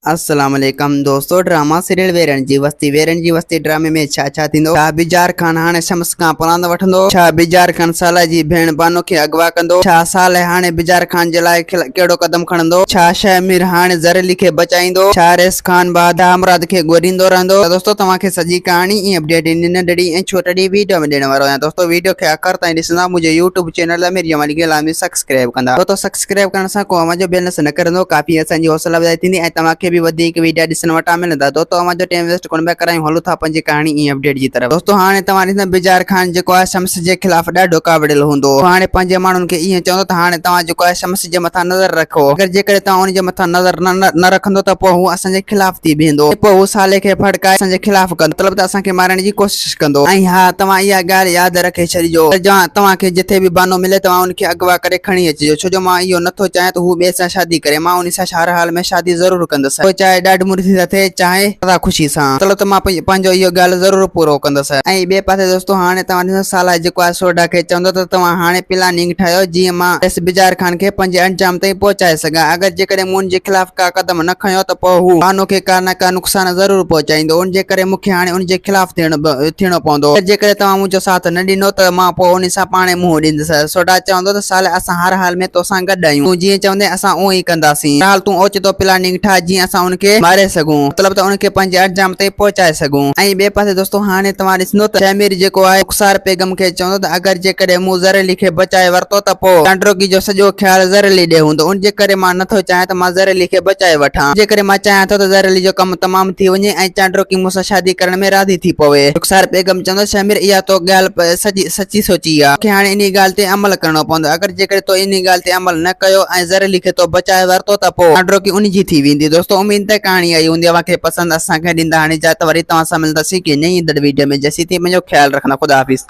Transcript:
अस्सलाम वालेकुम दोस्तों। ड्रामा सीरियल वेरन जी वस्ती ड्रामे में छा थींदो। छा बिजार खान हाणे शम्स खां पुरांद वठंदो? छा बिजार खान साला जी भेण बानो खे अगवा कंदो? छा साले हाणे बिजार खान जे लाइ कहिड़ो कदम खणंदो? छा शहमीर हाणे ज़रली खे बचाईंदो? छा रेस खान बाद हमराद खे ॻोल्हींदो रहंदो? दोस्तों तव्हांखे सॼी कहाणी ऐं अपडेट इन नंढड़ी ऐं छोटड़ी वीडियो में ॾियण वारो आहियां। दोस्तों वीडियो खे आख़िर ताईं ॾिसंदा। मुंहिंजे यूट्यूब चैनल अमीर जमाली खे लाज़मी सब्सक्राइब कंदा। दोस्तों सब्सक्राइब करण सां को अवां जो बैलेंस न करंदो, काफ़ी असांजी हौसला अफ़ज़ाई थींदी ऐं तव्हांखे भी वधीक वीडियो ॾिसण वटां मिलंदा। दोस्तों अवां जो टाइम वेस्ट कोन पिया करायूं, हलूं था पंहिंजी कहाणी ऐं अपडेट जी तरफ़। दोस्तों हाणे तव्हां ॾिसंदा बिजार खान जेको आहे शम्स जे ख़िलाफ़ ॾाढो कावड़ियल हूंदो। हाणे पंहिंजे माण्हुनि खे ईअं चवंदो त हाणे तव्हां जेको आहे शम्स जे मथां नज़र रखो। अगरि जेकॾहिं तव्हां उन जे मथां नज़र न रखंदो त पोइ हू असांजे ख़िलाफ़ थी बीहंदो। पोइ हू साले खे फड़काए असांजे ख़िलाफ़ कंदो, मतिलबु त असांखे मारण जी कोशिश कंदो। ऐं हा, तव्हां इहा ॻाल्हि यादि रखे छॾिजो, तव्हांखे जिथे बि बानो मिले तव्हां उनखे अगवा करे खणी अचिजो। छो जो मां इहो नथो चाहियां त हू ॿिए सां शादी करे। मां उन सां हर हाल में शादी ज़रूरु कंदसि, पोइ चाहे ॾाढी मुर्सी सां थिए चाहे सदा ख़ुशी सां। मतिलबु त मां पंहिंजो इहो ॻाल्हि ज़रूरु पूरो कंदसि। ऐं ॿिए पासे दोस्तों हाणे तव्हां ॾिसो साला जेको आहे सोडा खे चवंदो त तव्हां हाणे प्लानिंग ठाहियो जीअं मां इस बिजार खान खे पंहिंजे अंजाम ताईं पहुचाए सघां। अगरि जेकॾहिं मूं उनजे ख़िलाफ़ का क़दम न खयो त पोइ हू बानो खे का न का नुक़सान ज़रूरु पहुचाईंदो। उनजे करे मूंखे हाणे उनजे ख़िलाफ़ थियणो पवंदो। जेकॾहिं तव्हां मुंहिंजो साथ न ॾिनो त मां पोइ उन सां पाणे मुंहुं ॾींदुसि। सोडा चवंदो त साले असां हर हाल में तोसां गॾु आहियूं, तूं जीअं चवंदे असां उहो ई कंदासीं। हाल तूं ओचितो प्लानिंग ठाह जीअं असां उनखे मारे सघूं, मतिलबु त उनखे पंहिंजे अंजाम ताईं पहुचाए सघूं। ऐं ॿिए पासे दोस्तों हाणे तव्हां ॾिसंदो त शहमीर जेको आहे रुखसार बेगम खे चवंदो त अगरि जेकॾहिं मूं ज़रली खे बचाए वरितो त पोइ चांड्रोकी जो सॼो ख़्यालु ज़रली ॾे हूंदो। उनजे करे मां नथो चाहियां त मां ज़रली खे बचाए वठां। जेकॾहिं मां चाहियां थो त ज़रली जो कमु तमामु थी वञे ऐं चांड्रोकी मूंसां शादी करण में राज़ी थी पवे। रुखसार बेगम चवंदो शहमीर इहा तो ॻाल्हि सची सोची आहे, मूंखे हाणे इन ॻाल्हि ते अमल करणो पवंदो। अगरि जेकॾहिं तो इन ॻाल्हि ते अमल न कयो ऐं ज़रली खे तो बचाए वरितो त पोइ चांड्रोकी उन जी थी वेंदी। दोस्तों उम्मीद है कहाणी आई हूंदी, अव्हांखे पसंदि। असांखे ॾींदा हाणे इजाज़त, वरी तव्हां सां मिलंदासीं कि नई वीडियो में। जेसीं ताईं पंहिंजो ख़्यालु रखंदा। ख़ुदा हाफ़िज़।